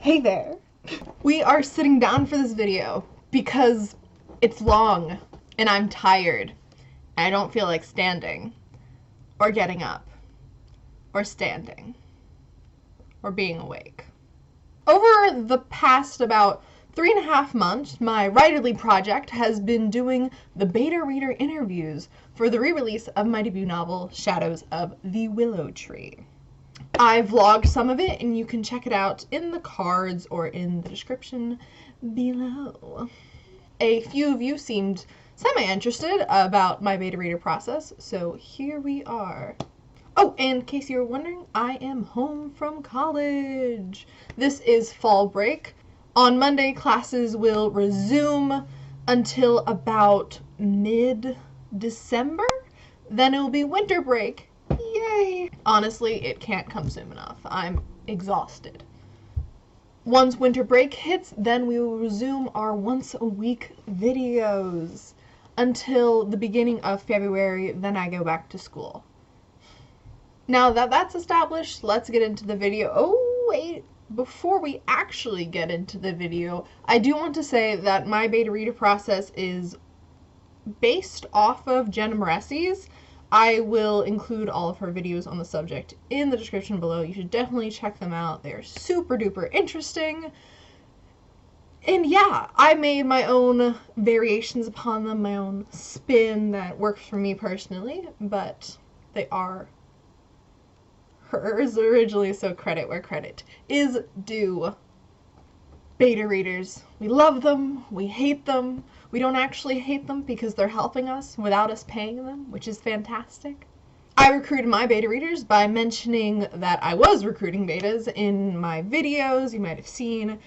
Hey there! We are sitting down for this video because it's long and I'm tired. I don't feel like standing or getting up or standing or being awake. Over the past about 3.5 months, my writerly project has been doing the beta reader interviews for the re-release of my debut novel, Shadows of the Willow Tree. I vlogged some of it, and you can check it out in the cards or in the description below. A few of you seemed semi-interested about my beta reader process, so here we are. Oh, and in case you were wondering, I am home from college. This is fall break. On Monday, classes will resume until about mid-December. Then it will be winter break. Yay! Honestly, it can't come soon enough. I'm exhausted. Once winter break hits, then we will resume our once-a-week videos until the beginning of February. Then I go back to school. Now that that's established, let's get into the video. Oh, wait. Before we actually get into the video, I do want to say that my beta reader process is based off of Jenna MORECI's. I will include all of her videos on the subject in the description below. You should definitely check them out. They're super duper interesting. And yeah, I made my own variations upon them, my own spin that works for me personally, but they are hers originally, so credit where credit is due. Beta readers, we love them, we hate them. We don't actually hate them because they're helping us without us paying them, which is fantastic. I recruited my beta readers by mentioning that I was recruiting betas in my videos you might have seen,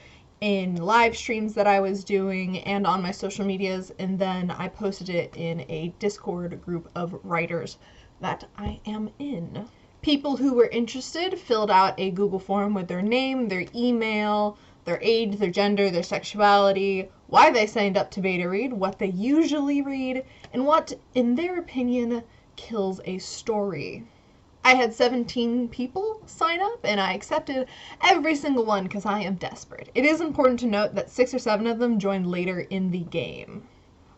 in live streams that I was doing, and on my social medias, and then I posted it in a Discord group of writers that I am in. People who were interested filled out a Google form with their name, their email, their age, their gender, their sexuality, why they signed up to beta read, what they usually read, and what, in their opinion, kills a story. I had 17 people sign up, and I accepted every single one because I am desperate. It is important to note that 6 or 7 of them joined later in the game.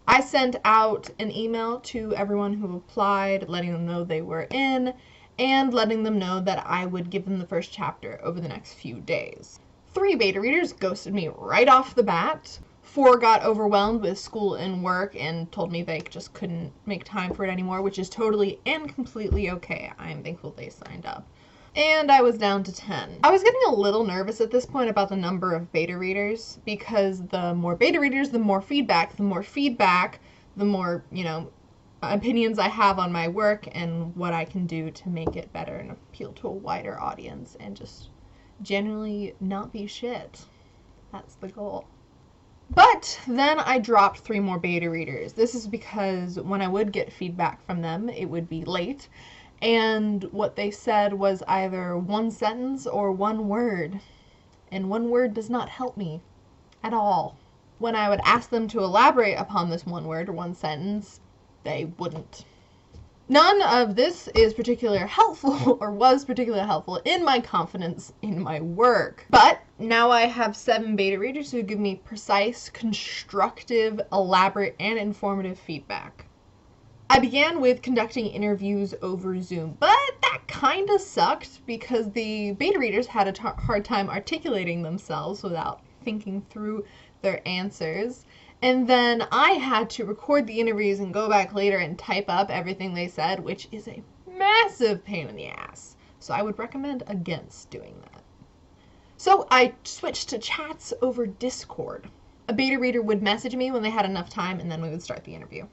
I sent out an email to everyone who applied, letting them know they were in, and letting them know that I would give them the first chapter over the next few days. 3 beta readers ghosted me right off the bat. 4 got overwhelmed with school and work and told me they just couldn't make time for it anymore, which is totally and completely okay. I'm thankful they signed up. And I was down to 10. I was getting a little nervous at this point about the number of beta readers, because the more beta readers, the more feedback. The more feedback, the more, opinions I have on my work and what I can do to make it better and appeal to a wider audience and just generally not be shit. That's the goal. But then I dropped 3 more beta readers. This is because when I would get feedback from them, it would be late, and what they said was either 1 sentence or 1 word, and 1 word does not help me at all. When I would ask them to elaborate upon this 1 word or 1 sentence, they wouldn't. None of this is particularly helpful or was particularly helpful in my confidence in my work. But now I have 7 beta readers who give me precise, constructive, elaborate, and informative feedback. I began with conducting interviews over Zoom, but that kind of sucked because the beta readers had a hard time articulating themselves without thinking through their answers. And then I had to record the interviews and go back later and type up everything they said, which is a massive pain in the ass. So I would recommend against doing that. So I switched to chats over Discord. A beta reader would message me when they had enough time, and then we would start the interview.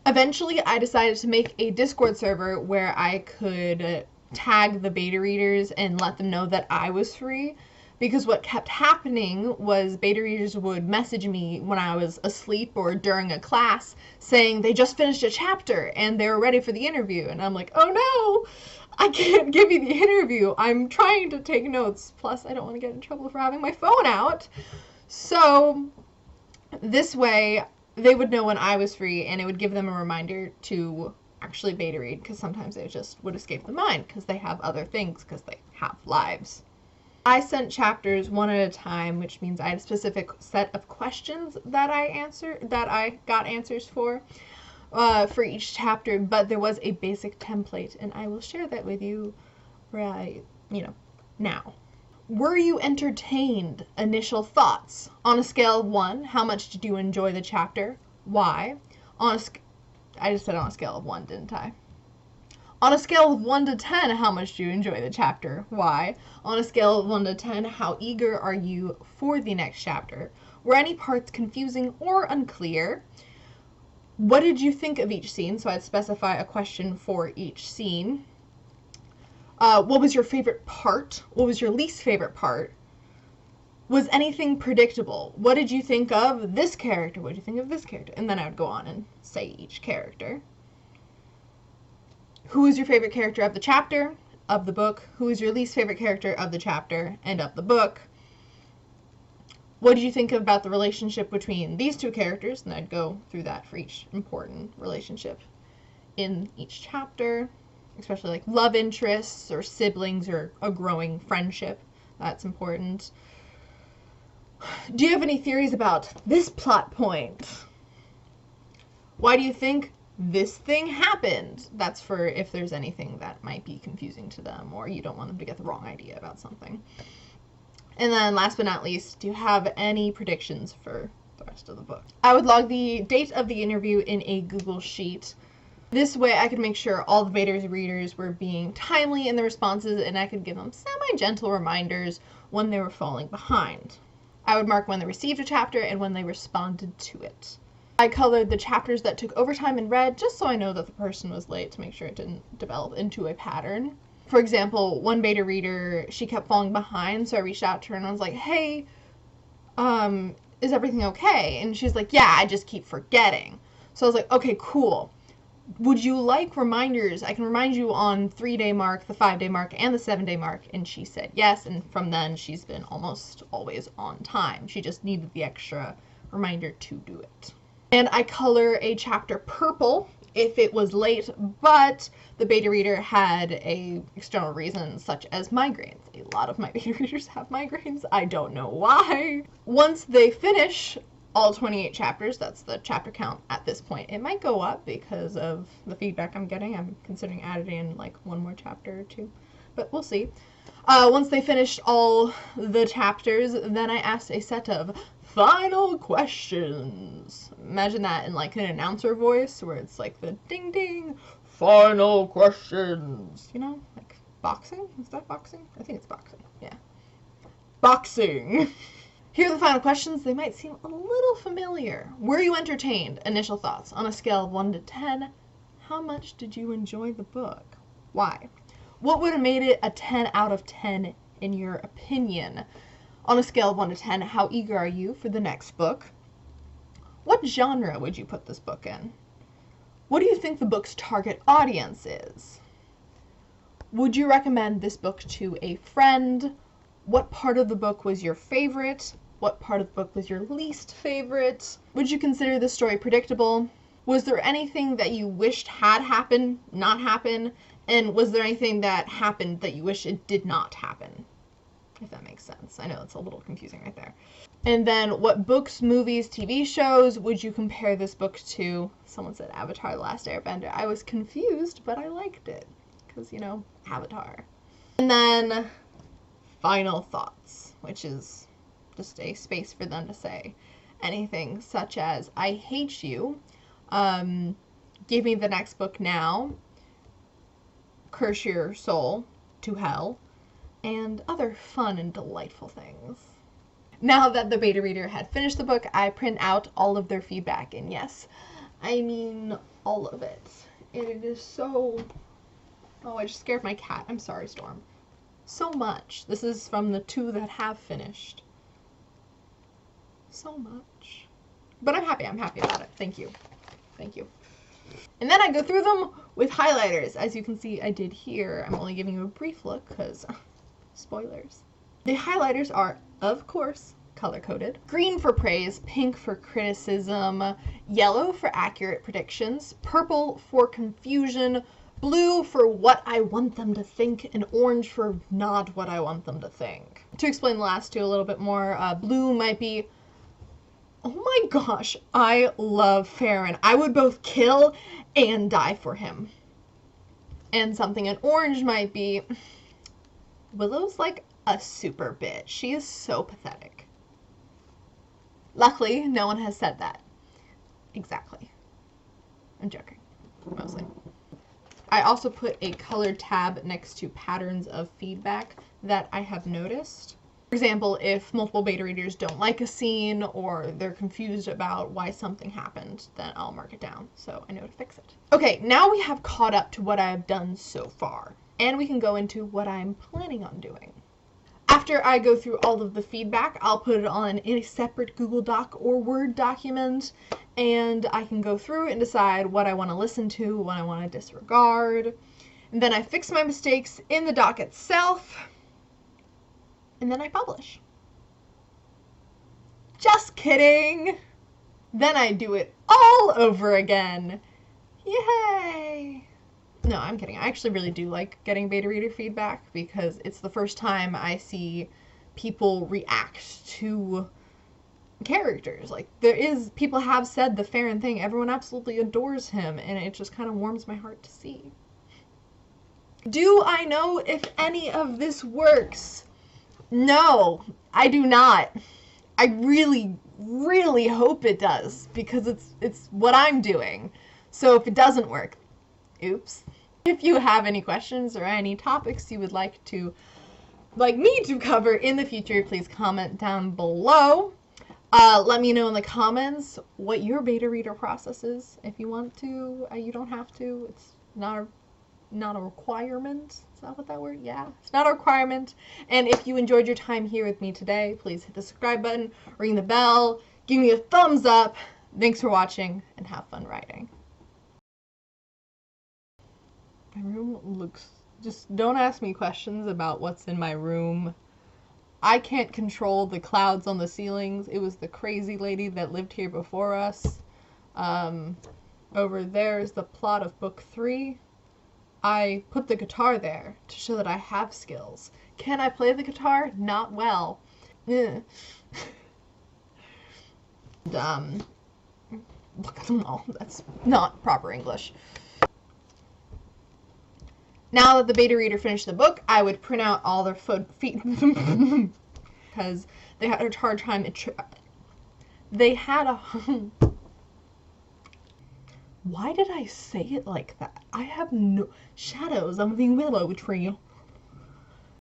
Eventually, I decided to make a Discord server where I could tag the beta readers and let them know that I was free. Because what kept happening was beta readers would message me when I was asleep or during a class saying they just finished a chapter and they were ready for the interview. And I'm like, oh no, I can't give you the interview. I'm trying to take notes. Plus, I don't want to get in trouble for having my phone out. So this way, they would know when I was free, and it would give them a reminder to actually beta read, because sometimes they just would escape the mind because they have other things, because they have lives. I sent chapters one at a time, which means I had a specific set of questions that I got answers for each chapter, but there was a basic template, and I will share that with you right, now. Were you entertained? Initial thoughts. On a scale of 1, how much did you enjoy the chapter? Why? I just said on a scale of 1, didn't I? On a scale of 1 to 10, how much do you enjoy the chapter? Why? On a scale of 1 to 10, how eager are you for the next chapter? Were any parts confusing or unclear? What did you think of each scene? So I'd specify a question for each scene. What was your favorite part? What was your least favorite part? Was anything predictable? What did you think of this character? What did you think of this character? And then I would go on and say each character. Who is your favorite character of the chapter, of the book? Who is your least favorite character of the chapter and of the book? What did you think about the relationship between these two characters? And I'd go through that for each important relationship in each chapter, especially like love interests or siblings or a growing friendship. That's important. Do you have any theories about this plot point? Why do you think this thing happened? That's for if there's anything that might be confusing to them or you don't want them to get the wrong idea about something. And then last but not least, do you have any predictions for the rest of the book? I would log the date of the interview in a Google Sheet. This way I could make sure all the beta readers were being timely in the responses, and I could give them semi-gentle reminders when they were falling behind. I would mark when they received a chapter and when they responded to it. I colored the chapters that took overtime in red just so I know that the person was late, to make sure it didn't develop into a pattern. For example, one beta reader, she kept falling behind, so I reached out to her and I was like, hey, is everything okay? And she's like, yeah, I just keep forgetting. So I was like, okay, cool. Would you like reminders? I can remind you on 3-day mark, the 5-day mark, and the 7-day mark. And she said yes, and from then she's been almost always on time. She just needed the extra reminder to do it. And I color a chapter purple if it was late, but the beta reader had a external reason such as migraines. A lot of my beta readers have migraines. I don't know why. Once they finish all 28 chapters, that's the chapter count at this point. It might go up because of the feedback I'm getting. I'm considering adding in like one more chapter or two, but we'll see. Once they finished all the chapters, then I asked a set of final questions. Imagine that in like an announcer voice where it's like the ding ding, final questions. You know, like boxing? Is that boxing? I think it's boxing. Yeah. Boxing. Here are the final questions. They might seem a little familiar. Were you entertained? Initial thoughts. On a scale of 1 to 10, how much did you enjoy the book? Why? What would have made it a 10 out of 10 in your opinion? On a scale of 1 to 10, how eager are you for the next book? What genre would you put this book in? What do you think the book's target audience is? Would you recommend this book to a friend? What part of the book was your favorite? What part of the book was your least favorite? Would you consider the story predictable? Was there anything that you wished had happened, not happen? And was there anything that happened that you wish it did not happen? If that makes sense. I know it's a little confusing right there. And then what books, movies, TV shows would you compare this book to? Someone said Avatar: The Last Airbender. I was confused, but I liked it. Because, you know, Avatar. And then final thoughts, which is just a space for them to say anything such as, I hate you, give me the next book now, curse your soul to hell, and other fun and delightful things. Now that the beta reader had finished the book, I print out all of their feedback, and yes, I mean all of it. And it is so... Oh, I just scared my cat. I'm sorry, Storm. So much. This is from the 2 that have finished. So much. But I'm happy about it. Thank you. Thank you. And then I go through them with highlighters. As you can see, I did here. I'm only giving you a brief look because spoilers. The highlighters are, of course, color-coded. Green for praise, pink for criticism, yellow for accurate predictions, purple for confusion, blue for what I want them to think, and orange for not what I want them to think. To explain the last two a little bit more, blue might be, oh my gosh, I love Ferrenz. I would both kill and die for him. And something in orange might be, Willow's like a super bitch. She is so pathetic. Luckily, no one has said that. Exactly. I'm joking, mostly. I also put a colored tab next to patterns of feedback that I have noticed. For example, if multiple beta readers don't like a scene or they're confused about why something happened, then I'll mark it down so I know to fix it. Okay, now we have caught up to what I've done so far, and we can go into what I'm planning on doing. After I go through all of the feedback, I'll put it on in a separate Google Doc or Word document, and I can go through and decide what I want to listen to, what I want to disregard. And then I fix my mistakes in the doc itself, and then I publish. Just kidding! Then I do it all over again. Yay! No, I'm kidding. I actually really do like getting beta reader feedback because it's the first time I see people react to characters. Like, people have said the Ferrenz thing. Everyone absolutely adores him, and it just kind of warms my heart to see. Do I know if any of this works? No, I do not. I really, really hope it does because it's what I'm doing. So if it doesn't work, oops. If you have any questions or any topics you would like me to cover in the future, please comment down below. Let me know in the comments what your beta reader process is. If you want to, you don't have to. It's not a requirement. Is that what that word? Yeah, it's not a requirement. And if you enjoyed your time here with me today, please hit the subscribe button, ring the bell, give me a thumbs up. Thanks for watching, and have fun writing. My room looks... Just don't ask me questions about what's in my room. I can't control the clouds on the ceilings. It was the crazy lady that lived here before us. Over there is the plot of book 3. I put the guitar there to show that I have skills. Can I play the guitar? Not well. Look at them all. That's not proper English. Now that the beta reader finished the book, I would print out all their because they had a hard time. Why did I say it like that? I have no shadows of the willow tree.